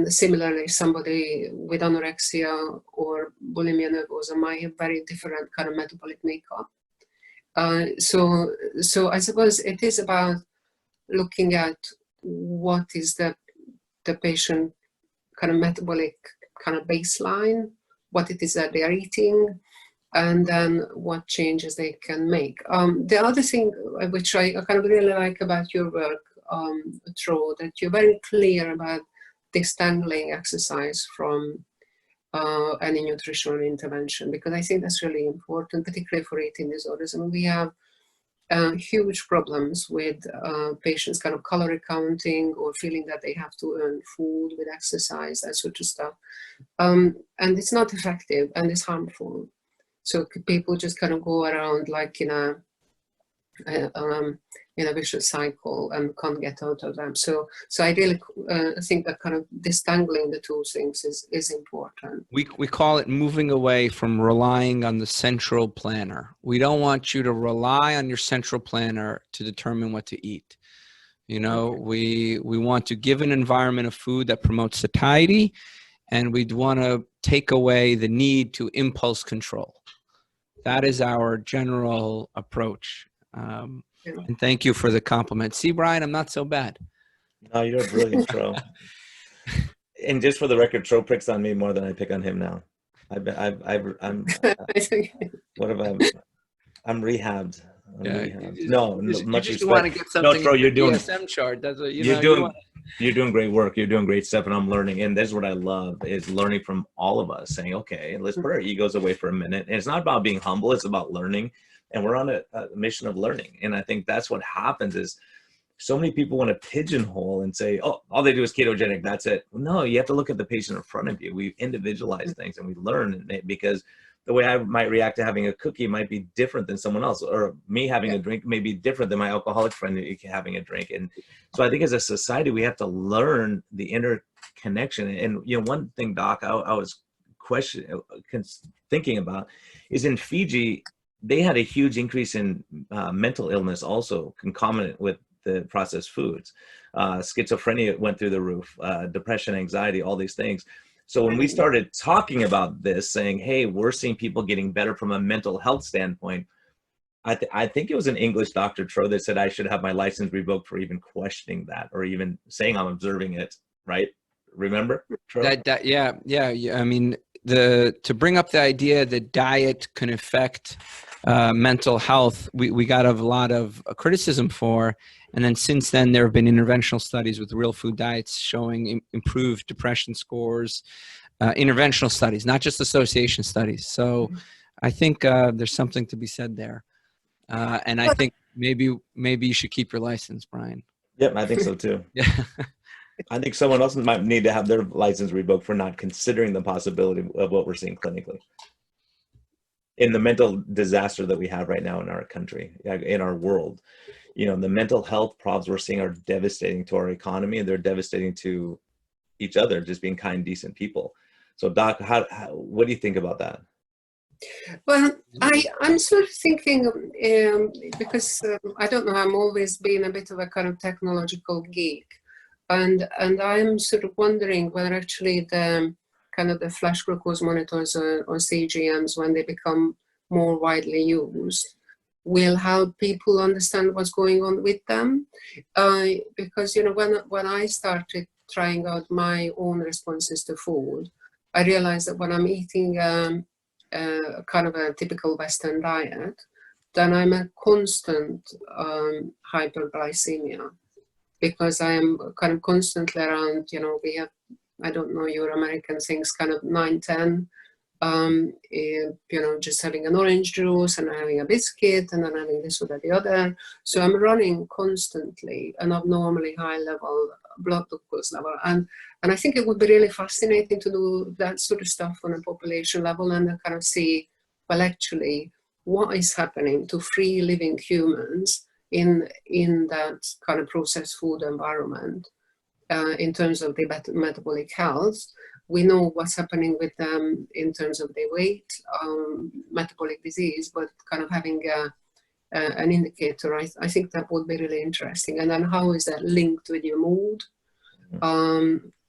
similarly, somebody with anorexia or bulimia nervosa might have very different kind of metabolic makeup. So I suppose it is about looking at what is the patient kind of metabolic kind of baseline, what it is that they are eating, and then what changes they can make. The other thing which I kind of really like about your work, Tro, that you're very clear about disentangling exercise from any nutritional intervention, because I think that's really important, particularly for eating disorders. I mean, we have huge problems with patients kind of calorie counting or feeling that they have to earn food with exercise, that sort of stuff. And it's not effective and it's harmful. So people just kind of go around like in a vicious cycle and can't get out of them. So I really think that kind of disentangling the two things is important. We call it moving away from relying on the central planner. We don't want you to rely on your central planner to determine what to eat. We want to give an environment of food that promotes satiety, and we'd want to take away the need to impulse control. That is our general approach. And thank you for the compliment. See, Brian, I'm not so bad. No, you're brilliant, Tro. And just for the record, Tro picks on me more than I pick on him now. I'm what have I? I'm rehabbed. Yeah, No, you much just want to respect. get something Tro, in you're the doing DSM chart. That's what you're you doing want. you're doing great work. You're doing great stuff, and I'm learning. And that's what I love is learning from all of us. Saying, okay, let's put our egos away for a minute. And it's not about being humble; it's about learning. And we're on a mission of learning. And I think that's what happens is so many people want to pigeonhole and say, oh, all they do is ketogenic. That's it. No, you have to look at the patient in front of you. We individualize things and we learn because the way I might react to having a cookie might be different than someone else, or me having a drink may be different than my alcoholic friend having a drink. And so I think as a society, we have to learn the interconnection. And, you know, one thing, Doc, I was thinking about is in Fiji, they had a huge increase in mental illness also concomitant with the processed foods. Schizophrenia went through the roof, depression, anxiety, all these things. So when we started talking about this, saying, hey, we're seeing people getting better from a mental health standpoint, I think it was an English doctor, Tro, that said I should have my license revoked for even questioning that or even saying I'm observing it, right? Remember, Tro? Yeah. I mean, to bring up the idea that diet can affect mental health, we got a lot of criticism for. And then since then, there have been interventional studies with real food diets showing improved depression scores, interventional studies, not just association studies. So I think there's something to be said there. And I think maybe you should keep your license, Brian. Yep, I think so too. Yeah. I think someone else might need to have their license revoked for not considering the possibility of what we're seeing clinically. In the mental disaster that we have right now in our country, in our world, you know, the mental health problems we're seeing are devastating to our economy, and they're devastating to each other, just being kind, decent people. So, Doc, what do you think about that? Well, I'm sort of thinking, because I don't know, I'm always been a bit of a kind of technological geek. And I'm sort of wondering whether actually the kind of the flash glucose monitors or CGMs, when they become more widely used, will help people understand what's going on with them. Because, you know, when I started trying out my own responses to food, I realized that when I'm eating kind of a typical Western diet, then I'm a constant hyperglycemia. Because I am kind of constantly around, you know, we have, I don't know, your American things, kind of 9, 10, you know, just having an orange juice and having a biscuit and then having this or that, the other. So I'm running constantly an abnormally high level blood glucose level. And I think it would be really fascinating to do that sort of stuff on a population level and then kind of see, well, actually, what is happening to free living humans in that kind of processed food environment in terms of the metabolic health. We know what's happening with them in terms of their weight, metabolic disease, but kind of having an indicator, I think that would be really interesting. And then how is that linked with your mood,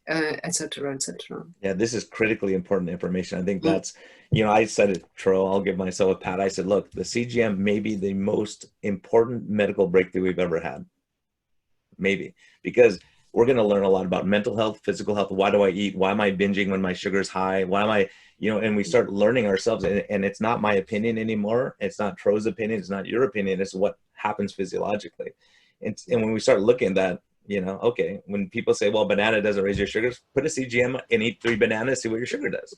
et cetera, et cetera. Yeah, this is critically important information. I think that's, you know, I said it, Tro, I'll give myself a pat. I said, look, the CGM may be the most important medical breakthrough we've ever had. Maybe. Because we're going to learn a lot about mental health, physical health. Why do I eat? Why am I binging when my sugar's high? Why am I, you know, and we start learning ourselves. And it's not my opinion anymore. It's not Tro's opinion. It's not your opinion. It's what happens physiologically. And when we start looking at that, you know, okay, when people say, well, banana doesn't raise your sugars, put a CGM and eat 3 bananas, see what your sugar does.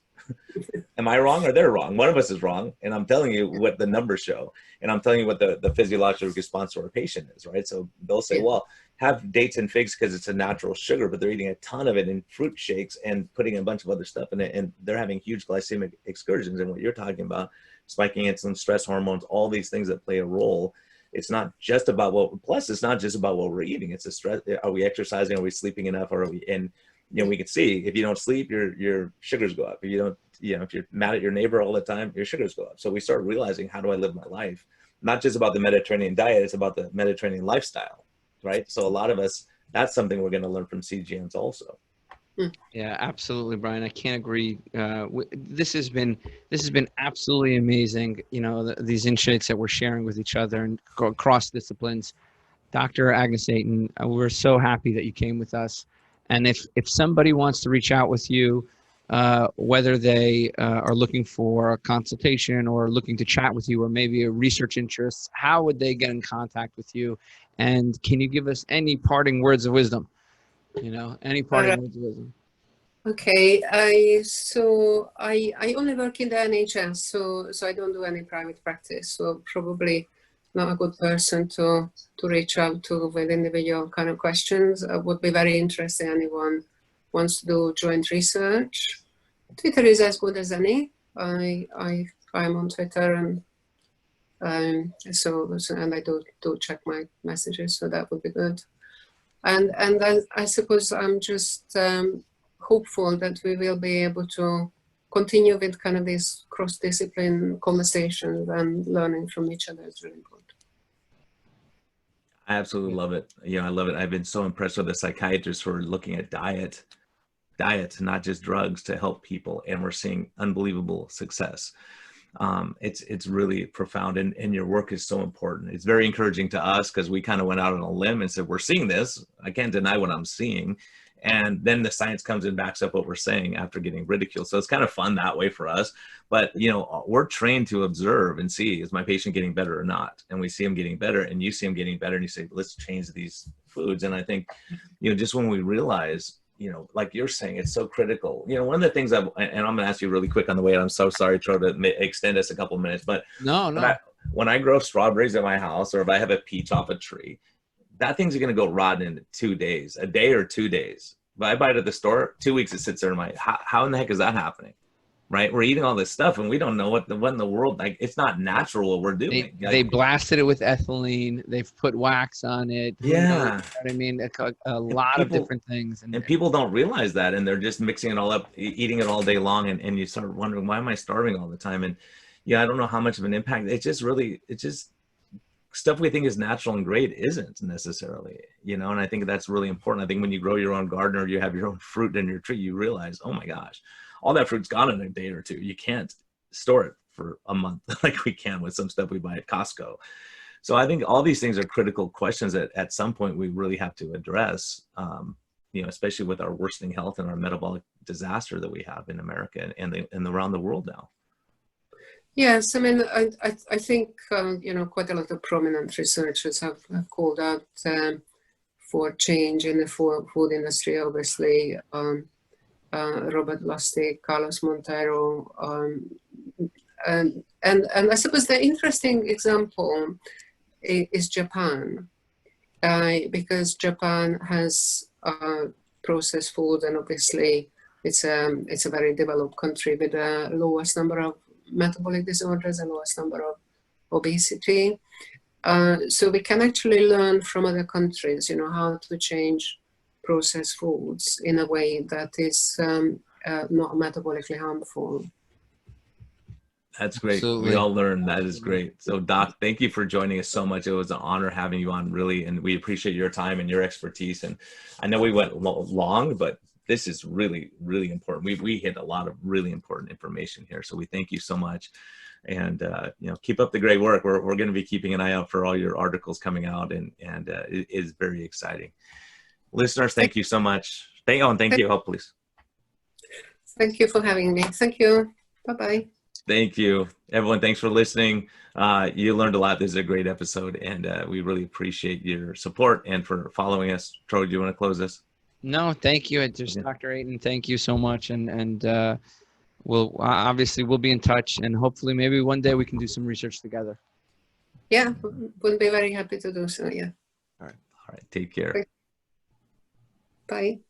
Am I wrong or they're wrong? One of us is wrong. And I'm telling you what the numbers show. And I'm telling you what the physiological response to our patient is, right? So they'll say, well, have dates and figs because it's a natural sugar, but they're eating a ton of it in fruit shakes and putting a bunch of other stuff in it. And they're having huge glycemic excursions. And what you're talking about, spiking insulin, stress hormones, all these things that play a role. It's not just about plus it's not just about what we're eating. It's a stress. Are we exercising? Are we sleeping enough? Or are we, and, you know, we can see if you don't sleep, your sugars go up. If you don't, you know, if you're mad at your neighbor all the time, your sugars go up. So we start realizing, how do I live my life? Not just about the Mediterranean diet, it's about the Mediterranean lifestyle, right? So a lot of us, that's something we're going to learn from CGMs also. Yeah, absolutely, Brian. I can't agree. This has been absolutely amazing. You know, these insights that we're sharing with each other and across disciplines. Dr. Agnes Ayton, we're so happy that you came with us. And if somebody wants to reach out with you, whether they are looking for a consultation or looking to chat with you, or maybe a research interest, how would they get in contact with you? And can you give us any parting words of wisdom? Any parting words of wisdom? Okay, I only work in the NHS, so I don't do any private practice. So probably not a good person to reach out to with individual kind of questions. I would be very interested if anyone wants to do joint research. Twitter is as good as any. I'm on Twitter, and and I do check my messages, so that would be good. And I suppose I'm just hopeful that we will be able to continue with kind of these cross-discipline conversations, and learning from each other is really important. I absolutely love it. I love it. I've been so impressed with the psychiatrists who are looking at diet, not just drugs, to help people, and we're seeing unbelievable success. It's really profound, and your work is so important. It's very encouraging to us because we kind of went out on a limb and said, we're seeing this. I can't deny what I'm seeing. And then the science comes and backs up what we're saying after getting ridiculed. So it's kind of fun that way for us. But, we're trained to observe and see, is my patient getting better or not? And we see them getting better, and you see them getting better, and you say, let's change these foods. And I think, just when we realize, like you're saying, it's so critical. One of the things and I'm going to ask you really quick on the way out. I'm so sorry, Tro, to extend us a couple of minutes, but No. When I grow strawberries at my house, or if I have a peach off a tree, that thing's going to go rotten in 2 days, a day or 2 days. If I buy it at the store, 2 weeks it sits there in my, how in the heck is that happening? Right? We're eating all this stuff and we don't know what in the world, like, it's not natural what we're doing. They blasted it with ethylene. They've put wax on it. Yeah. I mean, a lot of different things. And people don't realize that, and they're just mixing it all up, eating it all day long. And you start wondering, why am I starving all the time? And I don't know how much of an impact. It's just stuff we think is natural and great isn't necessarily, and I think that's really important. I think when you grow your own garden, or you have your own fruit in your tree, you realize, oh my gosh, all that fruit's gone in a day or two. You can't store it for a month like we can with some stuff we buy at Costco. So I think all these things are critical questions that at some point we really have to address, especially with our worsening health and our metabolic disaster that we have in America and around the world now. Yes, I mean, I think, quite a lot of prominent researchers have called out for change in the food industry, obviously. Robert Lustig, Carlos Montero, and I suppose the interesting example is Japan, because Japan has processed food, and obviously it's a very developed country with the lowest number of metabolic disorders and lowest number of obesity. So we can actually learn from other countries, how to change processed foods in a way that is not metabolically harmful. That's great. Absolutely. We all learn. That is great. So Doc, thank you for joining us so much. It was an honor having you on, really, and we appreciate your time and your expertise. And I know we went long, but this is really, really important. We hit a lot of really important information here. So we thank you so much. And, keep up the great work. We're going to be keeping an eye out for all your articles coming out, and it is very exciting. Listeners, thank you so much. Thank you. Oh, please. Thank you for having me. Thank you. Bye-bye. Thank you. Everyone, thanks for listening. You learned a lot. This is a great episode, and we really appreciate your support and for following us. Troy, do you want to close this? No, thank you. Just Dr. Ayton, thank you so much. And we'll be in touch, and hopefully maybe one day we can do some research together. Yeah, would be very happy to do so. Yeah. All right. Take care. Bye.